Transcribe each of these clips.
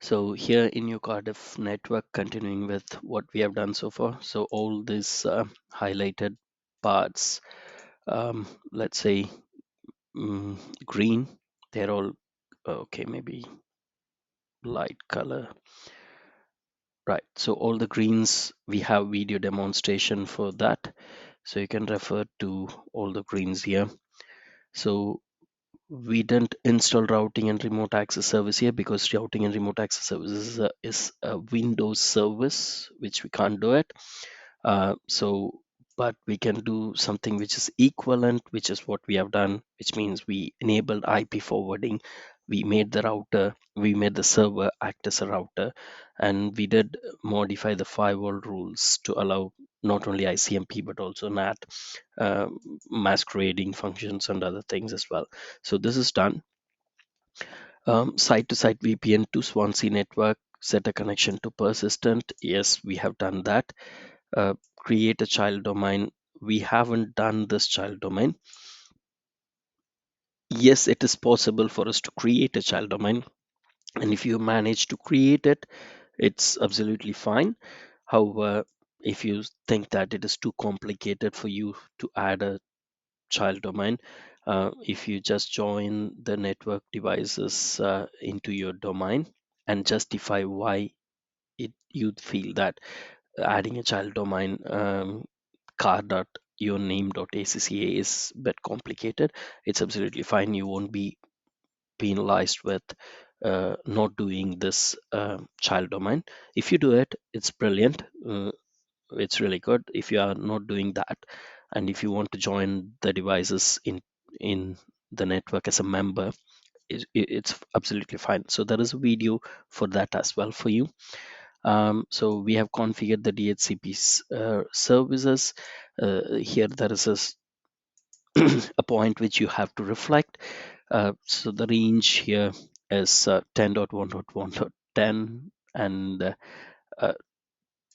So here in your Cardiff network, continuing with what we have done so far. So all these highlighted parts, let's say mm, green, they're all okay, maybe light color. Right, so all the greens, we have video demonstration for that. So you can refer to all the greens here. So we didn't install routing and remote access service here because routing and remote access service is a Windows service, which we can't do it. So, but we can do something which is equivalent, which is what we have done, which means we enabled IP forwarding. We made the router, we made the server act as a router, and we did modify the firewall rules to allow not only ICMP but also NAT, uh, masquerading functions and other things as well. So this is done. Site-to-site VPN to Swansea network, set a connection to persistent. Yes, we have done that. Create a child domain. We haven't done this child domain. Yes, it is possible for us to create a child domain, and if you manage to create it, it's absolutely fine. However, if you think that it is too complicated for you to add a child domain, if you just join the network devices into your domain and justify why you'd feel that adding a child domain, car.yourname.acca, is a bit complicated, it's absolutely fine. You won't be penalized with not doing this child domain. If you do it, it's brilliant. It's really good. If you are not doing that, and if you want to join the devices in the network as a member, it's absolutely fine. So there is a video for that as well for you. So we have configured the DHCP services. Here there is a point which you have to reflect. So the range here is 10.1.1.10 and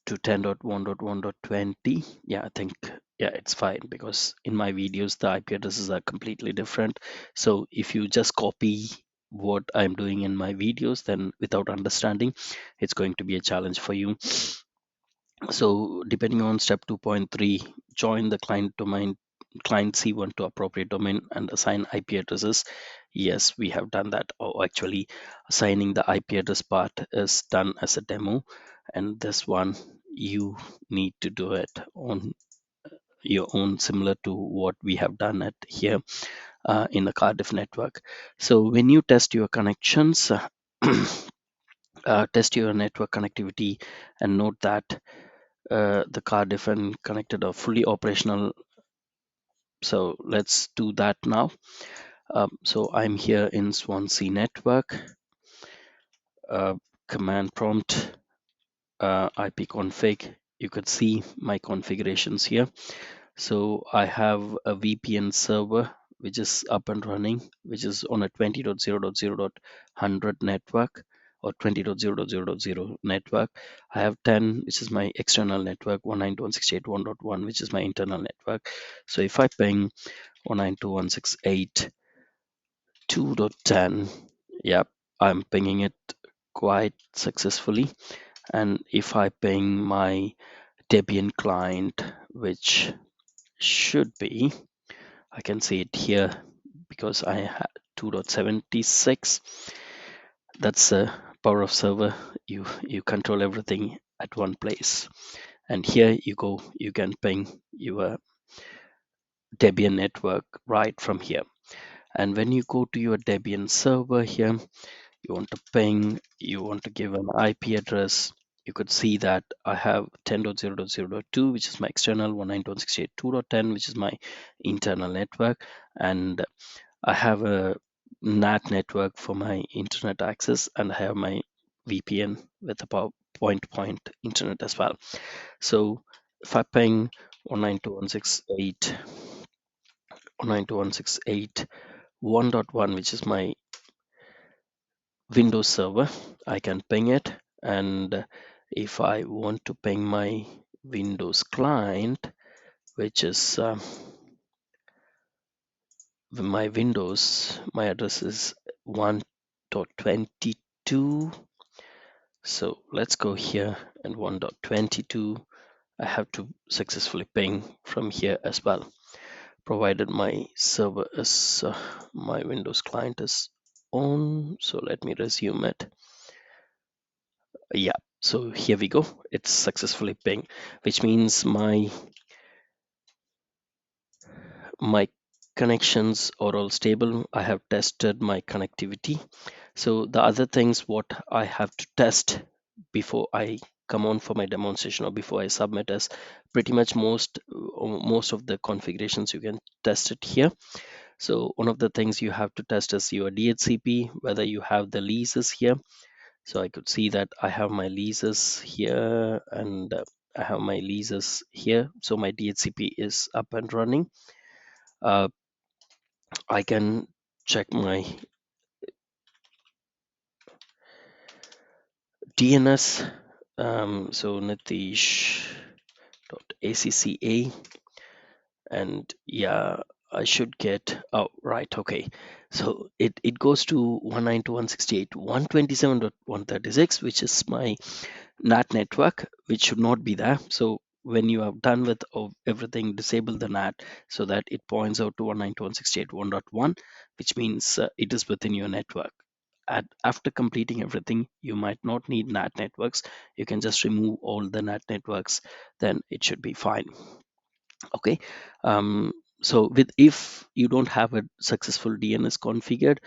to 10.1.1.20. Yeah, I think, yeah, it's fine because in my videos the IP addresses are completely different. So if you just copy what I'm doing in my videos, then without understanding, it's going to be a challenge for you. So depending on step 2.3, join the client domain, client C1 to appropriate domain and assign IP addresses. Yes, we have done that. Or actually, assigning the IP address part is done as a demo, and this one you need to do it on your own, similar to what we have done it here in the Cardiff network. So when you test your connections, test your network connectivity and note that the Cardiff and connected are fully operational. So let's do that now. So I'm here in Swansea network, command prompt, ipconfig. You could see my configurations here. So I have a VPN server which is up and running, which is on a 20.0.0.100 network, or 20.0.0.0 network. I have 10, which is my external network, 192.168.1.1, which is my internal network. So if I ping 192.168.2.10, yep, I'm pinging it quite successfully. And if I ping my Debian client, which should be, I can see it here because I had 2.76. That's the power of server. You control everything at one place, and here you go, you can ping your Debian network right from here. And when you go to your Debian server here, you want to ping, you want to give an IP address. You could see that I have 10.0.0.2, which is my external, 192.168.2.10, which is my internal network, and I have a NAT network for my internet access, and I have my VPN with a point-to-point internet as well. So if I ping 192.168.1.1, which is my Windows server, I can ping it. And if I want to ping my Windows client, which is my Windows, my address is 1.22 So let's go here, and 1.22 I have to successfully ping from here as well, provided my server is my Windows client is on. So let me resume it. Yeah, so here we go, it's successfully ping, which means my connections are all stable. I have tested my connectivity. So the other things what I have to test before I come on for my demonstration or before I submit is pretty much most of the configurations you can test it here. So one of the things you have to test is your DHCP, whether you have the leases here. So I could see that I have my leases here, and I have my leases here. So my DHCP is up and running. uh, I can check my DNS. So Nitish.acca, and yeah, I should get, oh right, okay. So it goes to 192.168.127.136, which is my NAT network, which should not be there. So when you are done with everything, disable the NAT so that it points out to 192.168.1.1, which means it is within your network. After completing everything, you might not need NAT networks. You can just remove all the NAT networks, then it should be fine. Okay. So with if you don't have a successful DNS configured,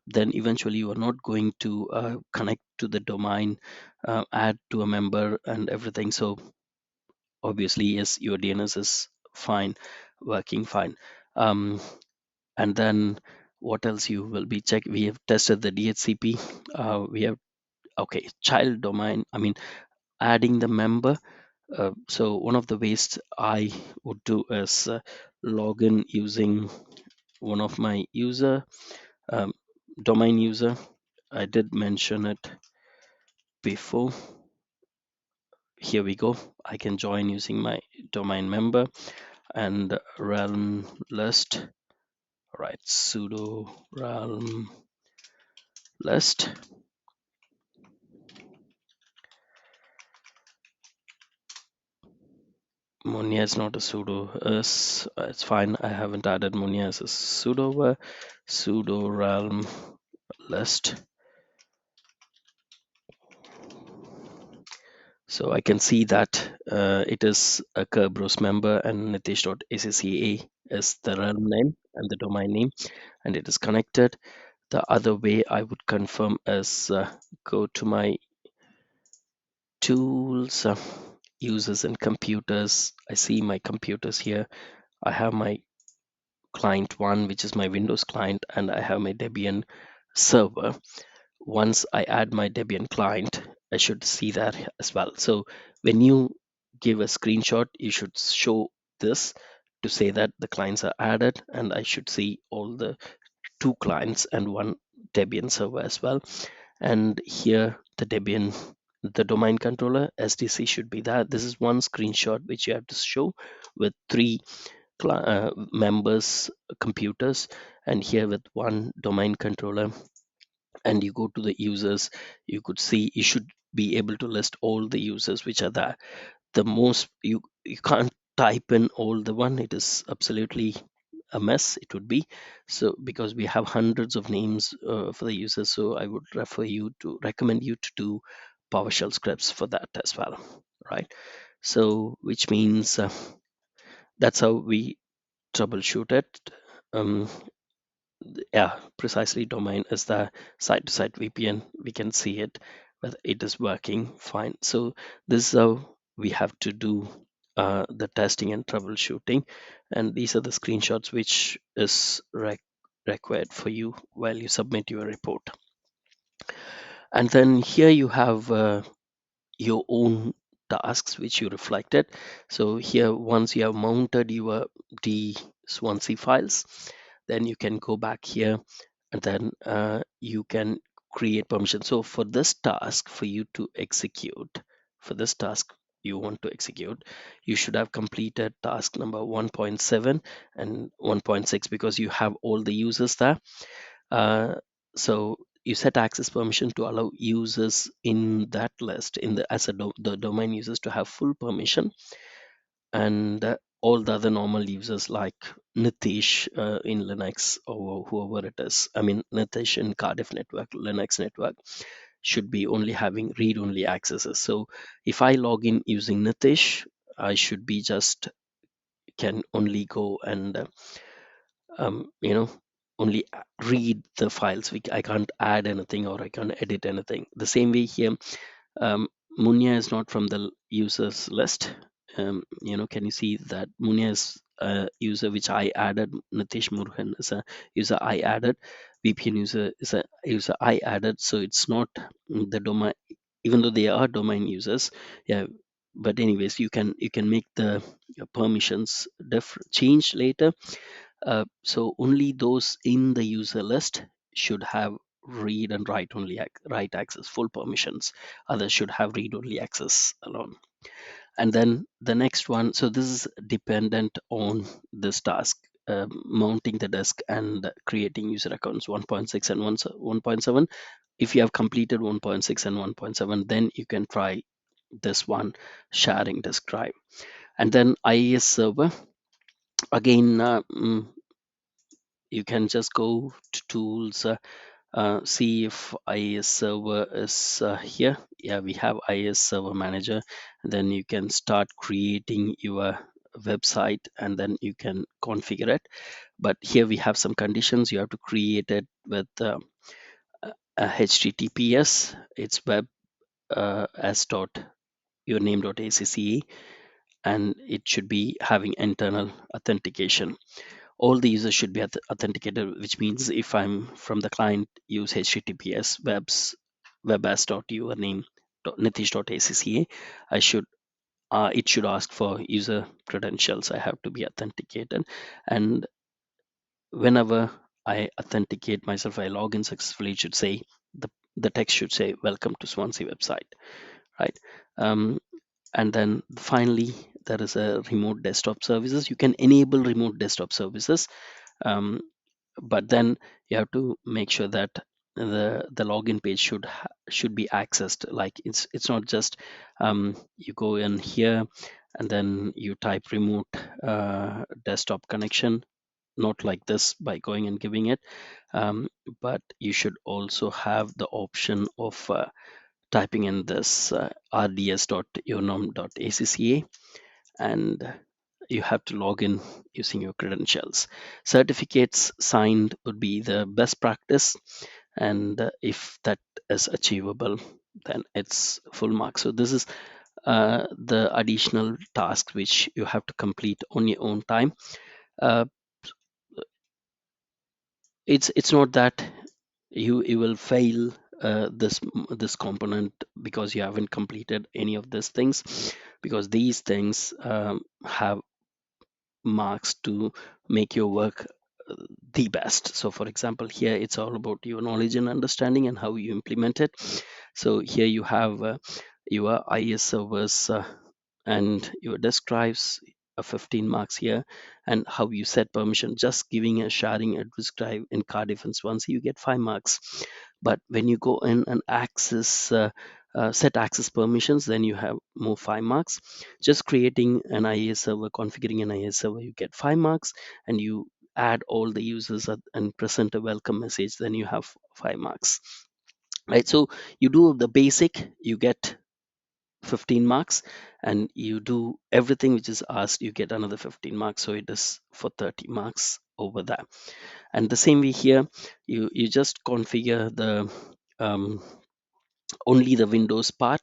then eventually you are not going to connect to the domain, add to a member and everything. So obviously, yes, your DNS is fine, working fine. And then what else you will be check? We have tested the DHCP. We have, okay, child domain, I mean adding the member. So one of the ways I would do is log in using one of my um, domain user. I did mention it before. Here we go. I can join using my domain member and realm list. All right, sudo realm list. Munia is not a sudo. It's fine. I haven't added Munia as a sudo. Sudo realm list. So I can see that it is a Kerberos member, and Nitish.acca is the realm name and the domain name, and it is connected. The other way I would confirm is go to my tools, users and computers. I see my computers here. I have my client one, which is my Windows client, and I have my Debian server. Once I add my Debian client, I should see that as well. So when you give a screenshot, you should show this to say that the clients are added, and I should see all the two clients and one Debian server as well. And here the domain controller SDC should be that. This is one screenshot which you have to show with three members computers, and here with one domain controller. And you go to the users, you could see you should be able to list all the users which are there. The most you can't type in all the one, it is absolutely a mess it would be. So because we have hundreds of names for the users, so I would recommend you to do PowerShell scripts for that as well, right? So which means that's how we troubleshoot it. um, yeah, precisely, domain is the site-to-site VPN. We can see it, but it is working fine. So this is how we have to do the testing and troubleshooting, and these are the screenshots which is required for you while you submit your report. And then here you have your own tasks which you reflected. So here, once you have mounted your D-Swansea files, then you can go back here, and then you can create permission. So for this task, for you to execute, for this task you want to execute, you should have completed task number 1.7 and 1.6, because you have all the users there. uh, so you set access permission to allow users in that list in the as a the domain users to have full permission, and all the other normal users like Nitish in Linux or whoever it is. I mean, Nitish in Cardiff network, Linux network, should be only having read-only accesses. So if I log in using Nitish, I should be just can only go and you know only read the files. I can't add anything or I can't edit anything. The same way here, um, Munya is not from the users list. Can you see that Munya is a user which I added? Nitish Murhan is a user I added. VPN user is a user I added. So it's not the domain, even though they are domain users. Yeah, but anyways, you can make the permissions change later. So only those in the user list should have read and write only write access, full permissions. Others should have read only access alone. And then the next one, so this is dependent on this task, mounting the disk and creating user accounts 1.6 and 1.7. If you have completed 1.6 and 1.7, then you can try this one, sharing disk drive. And then IIS server, again, you can just go to tools, see if IIS server is here. Yeah, we have IIS server manager. Then you can start creating your website and then you can configure it. But here we have some conditions. You have to create it with a HTTPS. It's web as dot your name.acca, and it should be having internal authentication. All the users should be authenticated, which means if I'm from the client, use HTTPS webas.username nitish.acca, I should it should ask for user credentials. I have to be authenticated, and whenever I authenticate myself, I log in successfully, it should say the text should say welcome to Swansea website, right? And then finally, there is a remote desktop services. You can enable remote desktop services, um, but then you have to make sure that the login page should be accessed. Like it's not just you go in here and then you type remote desktop connection, not like this by going and giving it, but you should also have the option of typing in this rds.yonom.acca, and you have to log in using your credentials. Certificates signed would be the best practice, and if that is achievable, then it's full mark. So this is the additional task which you have to complete on your own time. uh, it's not that you will fail this component because you haven't completed any of these things, because these things have marks to make your work the best. So for example, here it's all about your knowledge and understanding and how you implement it. So here you have your IIS servers and your disk drives, 15 marks here, and how you set permission. Just giving a sharing a disk drive in Cardiff and Swansea, you get 5 marks. But when you go in and access set access permissions, then you have more 5 marks. Just creating an IIS server, configuring an IIS server, you get 5 marks, and you add all the users and present a welcome message, then you have 5 marks, right? So you do the basic, you get 15 marks, and you do everything which is asked, you get another 15 marks. So it is for 30 marks over there. And the same way here, you just configure the only the Windows part.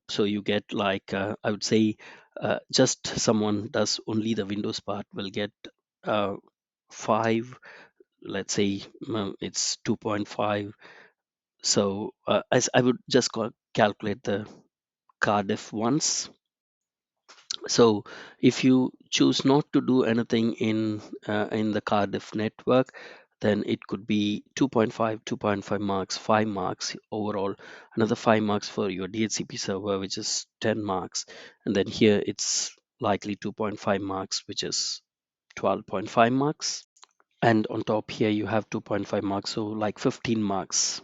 So you get like I would say just someone does only the Windows part will get 5. Let's say it's 2.5. So as I would just calculate the Cardiff once. So if you choose not to do anything in the Cardiff network, then it could be 2.5, 2.5 marks, 5 marks overall, another 5 marks for your DHCP server, which is 10 marks. And then here it's likely 2.5 marks, which is 12.5 marks. And on top here you have 2.5 marks, so like 15 marks.